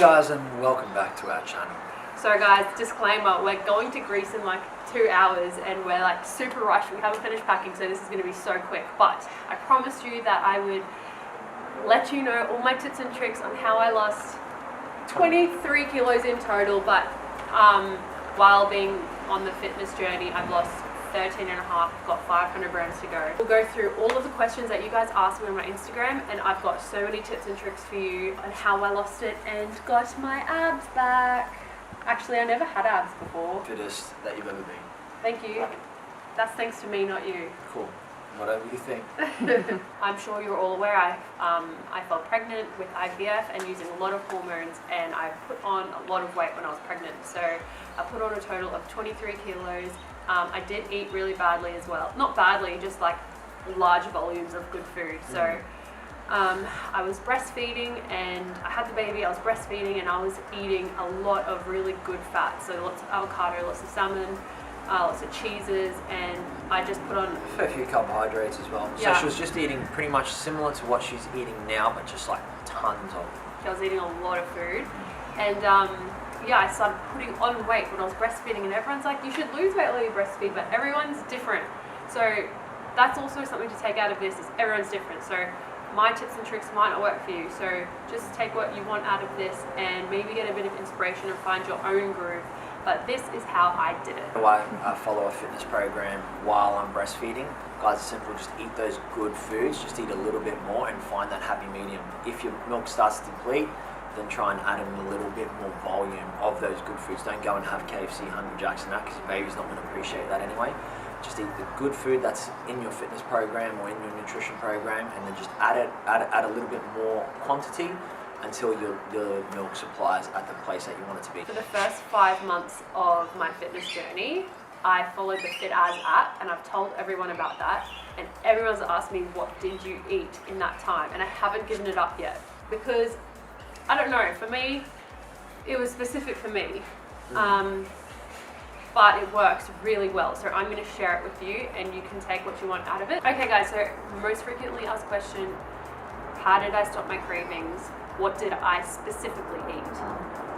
guys, and welcome back to our channel. So guys, disclaimer, we're going to Greece in like 2 hours and we're like super rushed. We haven't finished packing, so this is going to be so quick. But I promised you that I would let you know all my tips and tricks on how I lost 23 kilos in total. But while being on the fitness journey, I've lost 13 and a half, got 500 grams to go. We'll go through all of the questions that you guys asked me on my Instagram, and I've got so many tips and tricks for you on how I lost it and got my abs back. Actually, I never had abs before. Fittest that you've ever been. Thank you. That's thanks to me, not you. Cool. Whatever you think. I'm sure you're all aware I fell pregnant with IVF and using a lot of hormones, and I put on a lot of weight when I was pregnant. So I put on a total of 23 kilos. I did eat really badly as well. Not badly, just like large volumes of good food. So I was breastfeeding, and I had the baby, I was breastfeeding, and I was eating a lot of really good fat. So lots of avocado, lots of salmon, lots of cheeses, and I just put on a few carbohydrates as well. So she was just eating pretty much similar to what she's eating now, but just like tons of it. I was eating a lot of food, and I started putting on weight when I was breastfeeding, and everyone's like, you should lose weight while you breastfeed, but everyone's different. So that's also something to take out of this, is everyone's different. So my tips and tricks might not work for you. So just take what you want out of this and maybe get a bit of inspiration and find your own groove. But this is how I did it. I follow a fitness program while I'm breastfeeding. Guys, it's simple, just eat those good foods, just eat a little bit more and find that happy medium. If your milk starts to deplete, then try and add in a little bit more volume of those good foods. Don't go and have KFC, Hungry Jacks and that, because your baby's not going to appreciate that anyway. Just eat the good food that's in your fitness program or in your nutrition program, and then just add a little bit more quantity until your milk supply is at the place that you want it to be. For the first 5 months of my fitness journey, I followed the FITAZFK app, and I've told everyone about that, and everyone's asked me, what did you eat in that time? And I haven't given it up yet, because I don't know, for me, it was specific for me, but it works really well. So I'm going to share it with you, and you can take what you want out of it. Okay guys, so most frequently asked question, how did I stop my cravings? What did I specifically eat?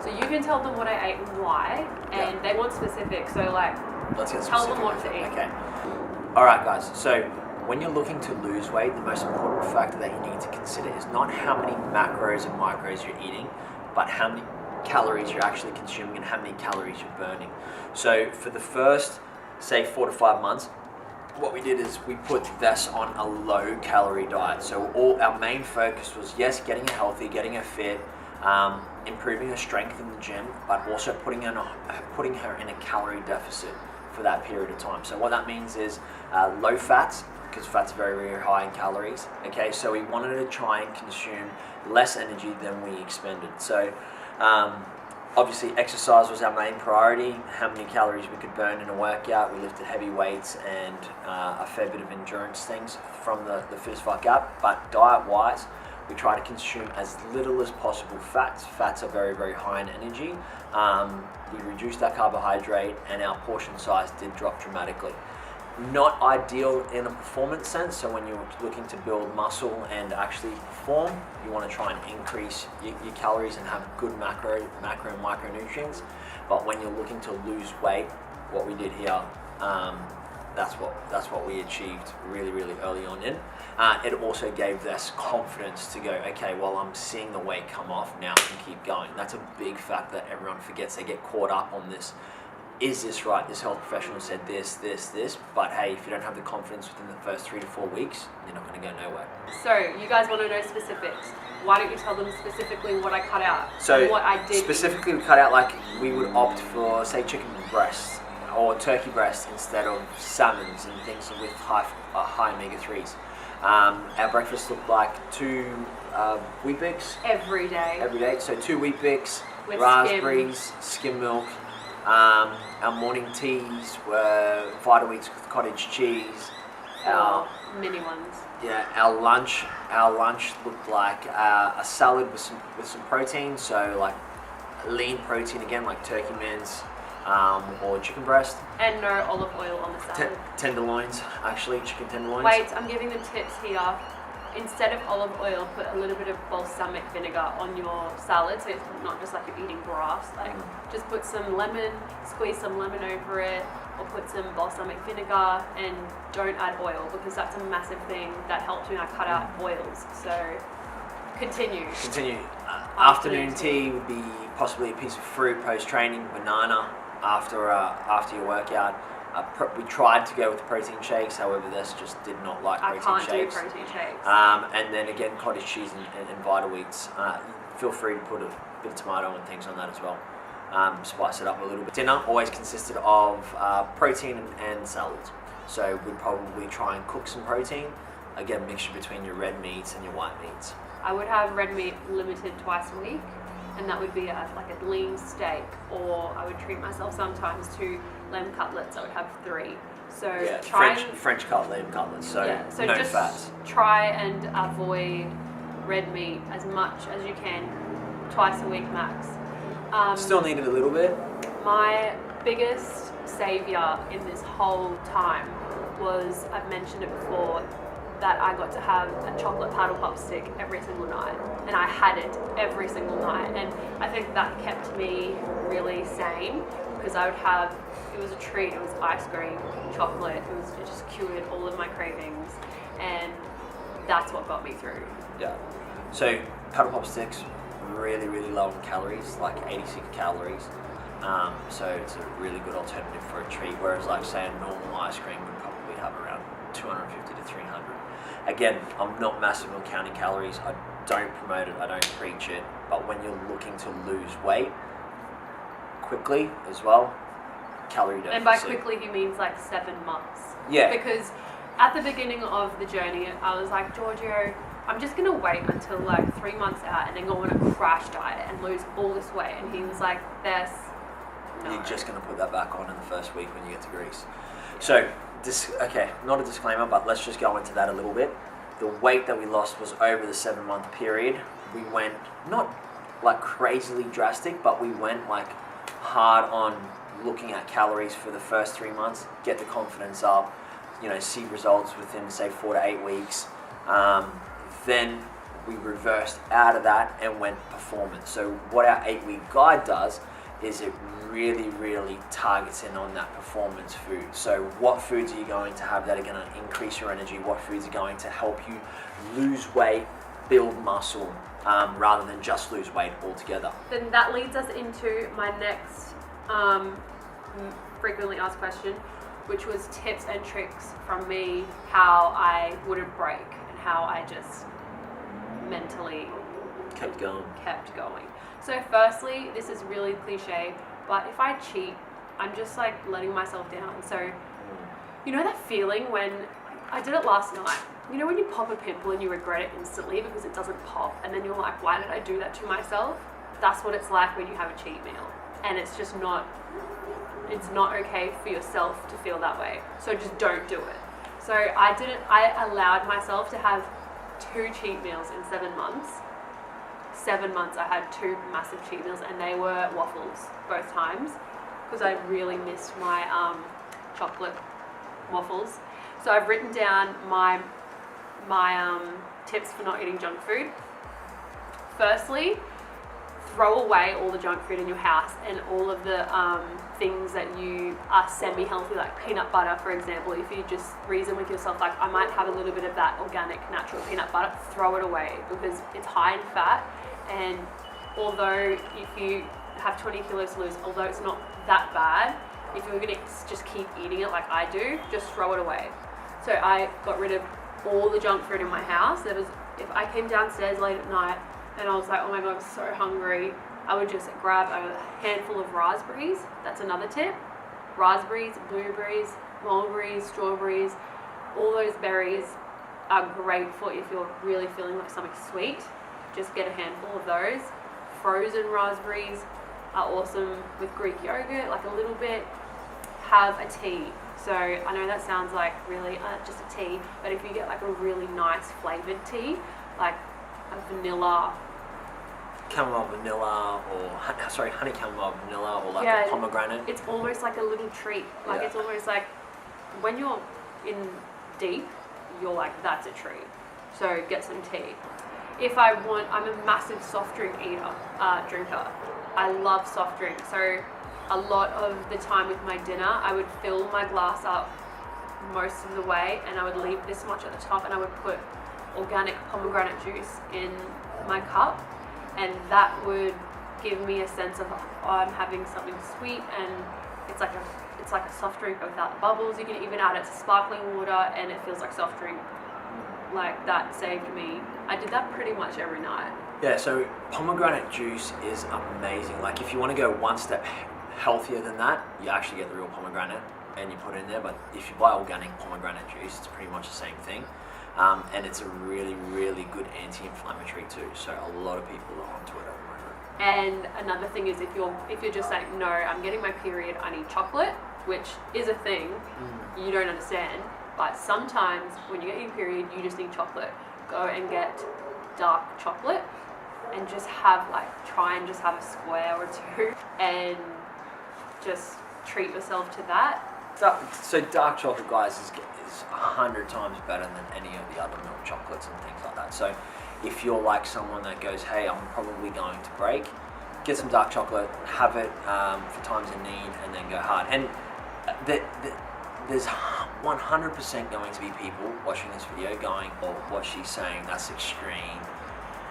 So you can tell them what I ate and why, and they want specific, so like, let's get tell them what to eat. Okay. Alright guys, so when you're looking to lose weight, the most important factor that you need to consider is not how many macros and micros you're eating, but how many calories you're actually consuming and how many calories you're burning. So for the first, say 4 to 5 months, what we did is we put Thess on a low calorie diet. So our main focus was, yes, getting her healthy, getting her fit, improving her strength in the gym, but also putting her in a calorie deficit for that period of time. So what that means is low fats, because fat's very, very high in calories. Okay, so we wanted to try and consume less energy than we expended. So obviously exercise was our main priority, how many calories we could burn in a workout. We lifted heavy weights and a fair bit of endurance things from the FITAZFK app, but diet-wise, we try to consume as little as possible fats. Fats are very, very high in energy. We reduced our carbohydrate, and our portion size did drop dramatically. Not ideal in a performance sense, so when you're looking to build muscle and actually perform, you want to try and increase your calories and have good macro and micronutrients. But when you're looking to lose weight, what we did here, that's what we achieved really, really early on in. It also gave us confidence to go, okay, well, I'm seeing the weight come off, now I can keep going. That's a big fact that everyone forgets. They get caught up on this. Is this right? This health professional said this, but hey, if you don't have the confidence within the first 3 to 4 weeks, you're not going to go nowhere. So you guys want to know specifics. Why don't you tell them specifically what I cut out? So what I did. Specifically, we cut out, like, we would opt for, say, chicken breasts or turkey breasts instead of salmons and things with high omega-3s. Our breakfast looked like 2 Wheat Bix. Every day. So 2 Wheat Bix, with raspberries, skim milk. Our morning teas were Vita-Weeks with cottage cheese. Our mini ones. Yeah, our lunch looked like a salad with some protein. So like lean protein again, like turkey mince or chicken breast. And no olive oil on the salad. Tenderloins, actually, chicken tenderloins. Wait, I'm giving them tips here. instead of olive oil, put a little bit of balsamic vinegar on your salad, so it's not just like you're eating grass. Like, just put some lemon, squeeze some lemon over it, or put some balsamic vinegar, and don't add oil, because that's a massive thing that helps when I cut out oils. So continue. Afternoon tea would be possibly a piece of fruit post-training, banana after your workout. We tried to go with the protein shakes, however this just did not like protein shakes. I can't do protein shakes. And then again, cottage cheese and Vital Wheats. Feel free to put a bit of tomato and things on that as well. Spice it up a little bit. Dinner always consisted of protein and salads. So we'd probably try and cook some protein. Again, mixture between your red meats and your white meats. I would have red meat limited twice a week, and that would be like a lean steak, or I would treat myself sometimes to lamb cutlets. I would have 3. So French cut lamb cutlets, so no just fats. Try and avoid red meat as much as you can, twice a week max. Still needed a little bit. My biggest saviour in this whole time was, I've mentioned it before, that I got to have a chocolate paddle pop stick every single night, and I had it every single night, and I think that kept me really sane, because I would have, it was a treat, it was ice cream, chocolate, it just cured all of my cravings, and that's what got me through. Yeah. So paddle pop sticks, really low in calories, like 86 calories. So it's a really good alternative for a treat, whereas like say a normal ice cream would probably have around 250 to 300. Again, I'm not massive on counting calories. I don't promote it, I don't preach it, but when you're looking to lose weight quickly as well, calorie deficit. And by quickly he means like 7 months. Yeah. Because at the beginning of the journey, I was like, Giorgio, I'm just gonna wait until like 3 months out and then go on a crash diet and lose all this weight. And he was like, Thess, no. You're just gonna put that back on in the first week when you get to Greece. So, okay, not a disclaimer, but let's just go into that a little bit. The weight that we lost was over the 7-month period. We went, not like crazily drastic, but we went like hard on looking at calories for the first 3 months, get the confidence up, see results within say 4 to 8 weeks. Then we reversed out of that and went performance. So what our 8-week guide does is it really targets in on that performance food. So what foods are you going to have that are going to increase your energy? What foods are going to help you lose weight, build muscle, rather than just lose weight altogether? Then that leads us into my next frequently asked question, which was tips and tricks from me, how I wouldn't break and how I just mentally kept going. So firstly, this is really cliche, but if I cheat, I'm just like letting myself down. So you know that feeling when, I did it last night, when you pop a pimple and you regret it instantly because it doesn't pop, and then you're like, why did I do that to myself? That's what it's like when you have a cheat meal, and it's just not, it's not okay for yourself to feel that way. So just don't do it. So I allowed myself to have 2 cheat meals in 7 months. 7 months I had 2 massive cheat meals, and they were waffles both times, because I really missed my chocolate waffles. So I've written down my tips for not eating junk food. Firstly, throw away all the junk food in your house and all of the things that you are semi-healthy, like peanut butter, for example. If you just reason with yourself, like, I might have a little bit of that organic, natural peanut butter, throw it away, because it's high in fat. And although if you have 20 kilos to lose, although it's not that bad, if you're gonna just keep eating it like I do, just throw it away. So I got rid of all the junk food in my house. If I came downstairs late at night and I was like, oh my God, I'm so hungry, I would just grab a handful of raspberries. That's another tip. Raspberries, blueberries, mulberries, strawberries, all those berries are great for if you're really feeling like something sweet. Just get a handful of those. Frozen raspberries are awesome with Greek yogurt, like a little bit. Have a tea. So I know that sounds like really just a tea, but if you get like a really nice flavored tea, like a vanilla, chamomile vanilla, or honey chamomile vanilla, or like a pomegranate. It's almost like a little treat. Like it's almost like when you're in deep, you're like, that's a treat. so get some tea. If I want, I'm a massive soft drink drinker. I love soft drinks, so a lot of the time with my dinner, I would fill my glass up most of the way, and I would leave this much at the top, and I would put organic pomegranate juice in my cup, and that would give me a sense of, oh, I'm having something sweet, and it's like a soft drink without the bubbles. You can even add it to sparkling water, and it feels like soft drink. Like, that saved me. I did that pretty much every night. Yeah, so pomegranate juice is amazing. Like, if you want to go one step healthier than that, you actually get the real pomegranate and you put it in there. But if you buy organic pomegranate juice, it's pretty much the same thing. And it's a really, really good anti-inflammatory too. So a lot of people are onto it at the moment. And another thing is, if you're just like, no, I'm getting my period, I need chocolate, which is a thing you don't understand. But sometimes when you get your period, you just need chocolate. Go and get dark chocolate and just try and just have a square or two and just treat yourself to that. So dark chocolate, guys, is 100 times better than any of the other milk chocolates and things like that. So if you're like someone that goes, hey, I'm probably going to break, get some dark chocolate, have it for times in need, and then go hard. And there's 100% going to be people watching this video going, oh, what she's saying, that's extreme.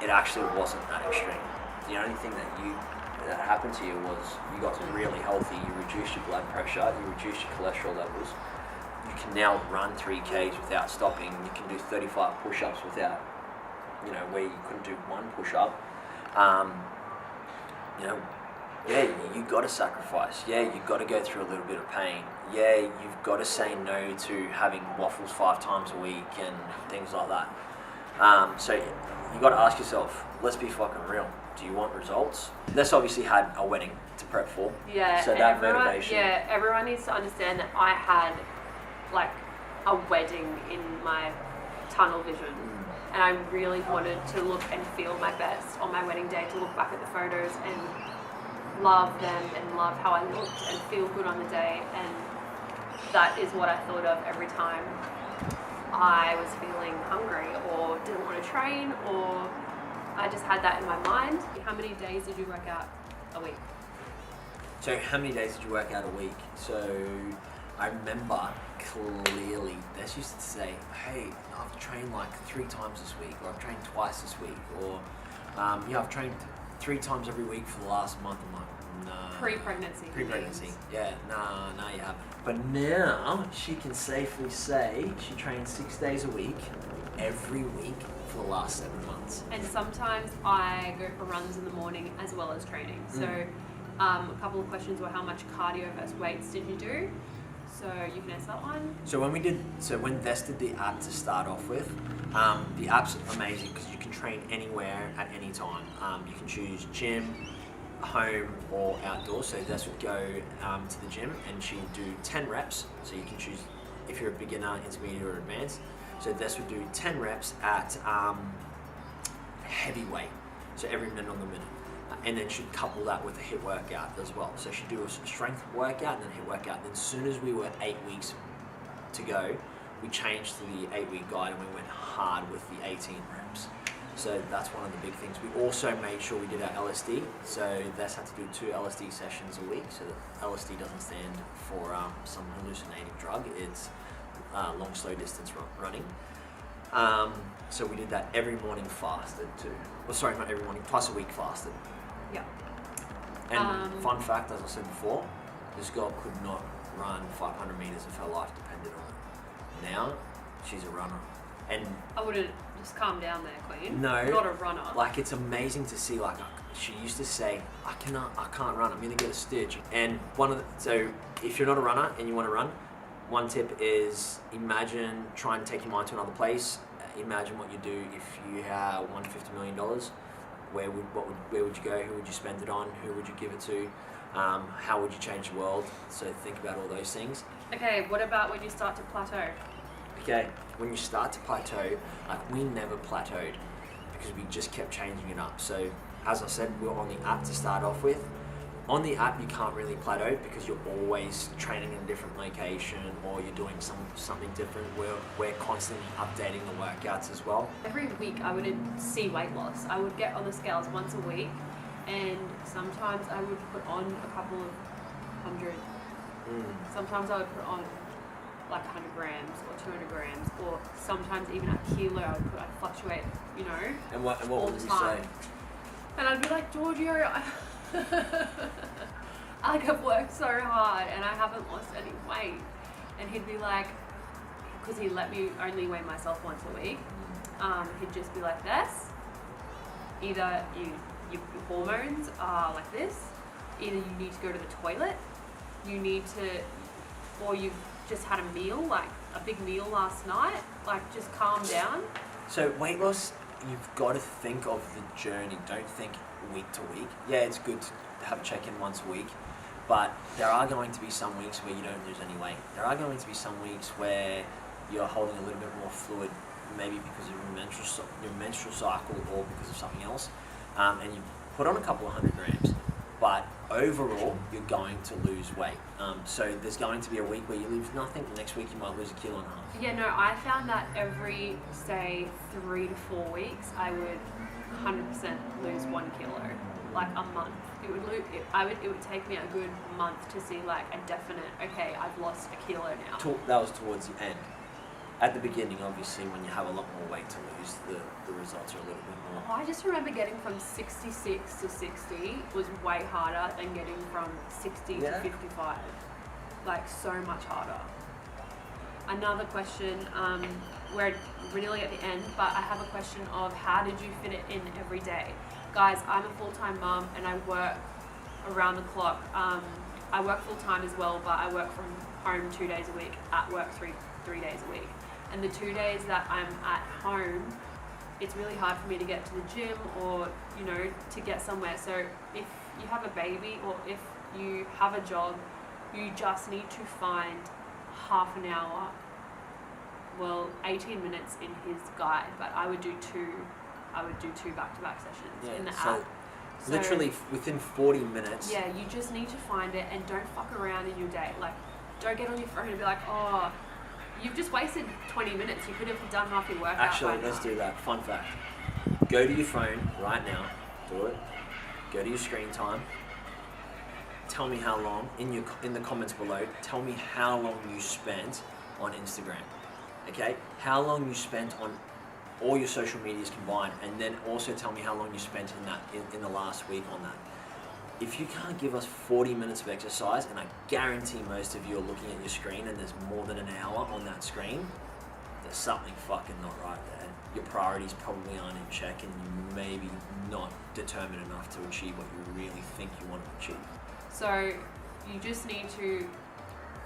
It actually wasn't that extreme. The only thing that happened to you was you got really healthy, you reduced your blood pressure, you reduced your cholesterol levels. You can now run 3Ks without stopping. You can do 35 push-ups without, where you couldn't do one push-up. Yeah, you got to sacrifice. Yeah, you've got to go through a little bit of pain. Yeah, you've got to say no to having waffles 5 times a week and things like that. So you got to ask yourself, let's be fucking real. Do you want results? This obviously had a wedding to prep for. Yeah. So that motivation. Yeah, everyone needs to understand that I had like a wedding in my tunnel vision. And I really wanted to look and feel my best on my wedding day, to look back at the photos and love them and love how I looked and feel good on the day. And that is what I thought of every time I was feeling hungry or didn't want to train, or I just had that in my mind. How many days did you work out a week? So how many days did you work out a week? So I remember clearly, Thess used to say, hey, I've trained like 3 times this week, or I've trained twice this week, or I've trained 3 times every week for the last month. I'm like, no. Pre-pregnancy. Yeah, no, you haven't. But now she can safely say she trains 6 days a week, every week for the last 7 months. And sometimes I go for runs in the morning as well as training. So a couple of questions were, how much cardio versus weights did you do? So you can answer that one. So when Thess did the app to start off with, the app's amazing because you can train anywhere at any time. You can choose gym, home, or outdoors. So Thess would go to the gym and she'd do 10 reps. So you can choose if you're a beginner, intermediate, or advanced. So Thess would do 10 reps at heavy weight. So every minute on the minute. And then she'd couple that with a HIIT workout as well. So she'd do a strength workout and then HIIT workout. Then as soon as we were 8 weeks to go, we changed to the 8-week guide and we went hard with the 18 reps. So that's one of the big things. We also made sure we did our LSD. So Thess had to do 2 LSD sessions a week. So the LSD doesn't stand for some hallucinating drug. It's long, slow distance running. So we did that every morning fasted too. Well, sorry, not every morning, twice a week fasted. Yeah. And fun fact, as I said before, this girl could not run 500 meters if her life depended on it. Now, she's a runner. And I wouldn't just calm down there, Queen. No. Not a runner. Like, it's amazing to see, like, she used to say, I can't run, I'm gonna get a stitch. And so if you're not a runner and you wanna run, one tip is imagine trying to take your mind to another place. Imagine what you do if you won $50 million. Where would you go? Who would you spend it on? Who would you give it to? How would you change the world? So think about all those things. Okay, what about when you start to plateau? Okay, when you start to plateau, like we never plateaued because we just kept changing it up. So as I said, we were on the app to start off with. On the app, you can't really plateau because you're always training in a different location or you're doing something different. We're constantly updating the workouts as well. Every week I would see weight loss. I would get on the scales once a week, and sometimes I would put on a couple of hundred. Sometimes I would put on like 100 grams or 200 grams, or sometimes even a kilo. I'd fluctuate, you know. And what all would the you time. say? And I'd be like, Giorgio, I've worked so hard and I haven't lost any weight. And he'd be like, because he let me only weigh myself once a week, he'd just be like, Thess, either your hormones are like this, either you need to go to the toilet, or you've just had a meal, like a big meal last night, like just calm down. So weight loss, you've got to think of the journey. Don't think week to week. Yeah, it's good to have a check-in once a week, but there are going to be some weeks where you don't lose any weight. There are going to be some weeks where you're holding a little bit more fluid, maybe because of your menstrual cycle or because of something else, and you put on a couple of 100 grams. But overall, you're going to lose weight. So there's going to be a week where you lose nothing. The next week you might lose 1.5 kilos. Yeah, no, I found that every, say, 3 to 4 weeks, I would 100% lose 1 kilo, like a month. It would take me a good month to see like a definite, okay, I've lost 1 kilo now. That was towards the end. At the beginning, obviously, when you have a lot more weight to lose, the results are a little bit more. I just remember getting from 66 to 60 was way harder than getting from 60 to 55. Like, so much harder. Another question, we're nearly at the end, but I have a question of how did you fit it in every day? Guys, I'm a full-time mum and I work around the clock. I work full-time as well, but I work from home 2 days a week, at work three days a week. And the 2 days that I'm at home, it's really hard for me to get to the gym or, you know, to get somewhere. So if you have a baby or if you have a job, you just need to find half an hour, well, 18 minutes in his guide, but I would do two back-to-back sessions in the app. So literally within 40 minutes. Yeah, you just need to find it and don't fuck around in your day. Like, don't get on your phone and be like, oh, you've just wasted 20 minutes. You could have done half your workout. Actually, let's do that. Fun fact. Go to your phone right now. Do it. Go to your screen time. Tell me how long, in the comments below, tell me how long you spent on Instagram. Okay? How long you spent on all your social medias combined, and then also tell me how long you spent in the last week on that. If you can't give us 40 minutes of exercise, and I guarantee most of you are looking at your screen and there's more than an hour on that screen, there's something fucking not right there. Your priorities probably aren't in check and you maybe not determined enough to achieve what you really think you want to achieve. So you just need to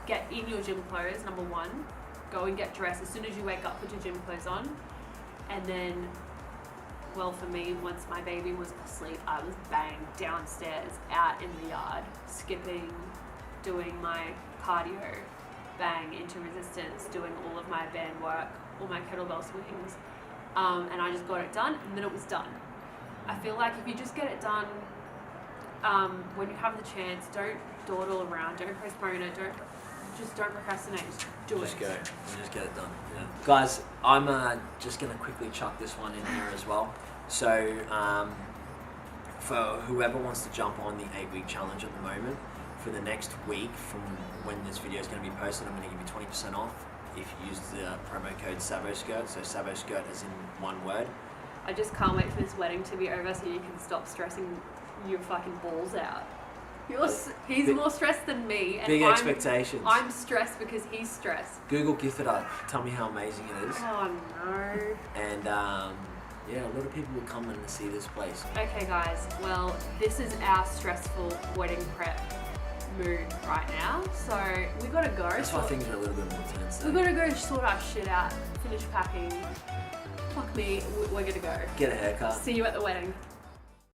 get in your gym clothes, number one. Go and get dressed. As soon as you wake up, put your gym clothes on. And then, well, for me, once my baby was asleep, I was bang downstairs, out in the yard, skipping, doing my cardio, bang into resistance, doing all of my band work, all my kettlebell swings. And I just got it done, and then it was done. I feel like if you just get it done, when you have the chance, don't dawdle around, don't postpone it, don't procrastinate, just do it. Just go, and just get it done. Yeah. Guys, I'm just gonna quickly chuck this one in here as well. So, for whoever wants to jump on the 8-week challenge at the moment, for the next week from when this video is gonna be posted, I'm gonna give you 20% off if you use the promo code SAVOSKIRT, so SAVOSKIRT as in one word. I just can't wait for this wedding to be over so you can stop stressing your fucking balls out. He's more stressed than me, and big expectations. I'm stressed because he's stressed. Google gift it up. Tell me how amazing it is. Oh no. And yeah, a lot of people will come in and see this place. Okay guys, well, this is our stressful wedding prep mood right now, so we gotta go. That's why things are a little bit more tense. We gotta go sort our shit out, finish packing. Fuck me, we're gonna go. Get a haircut. See you at the wedding.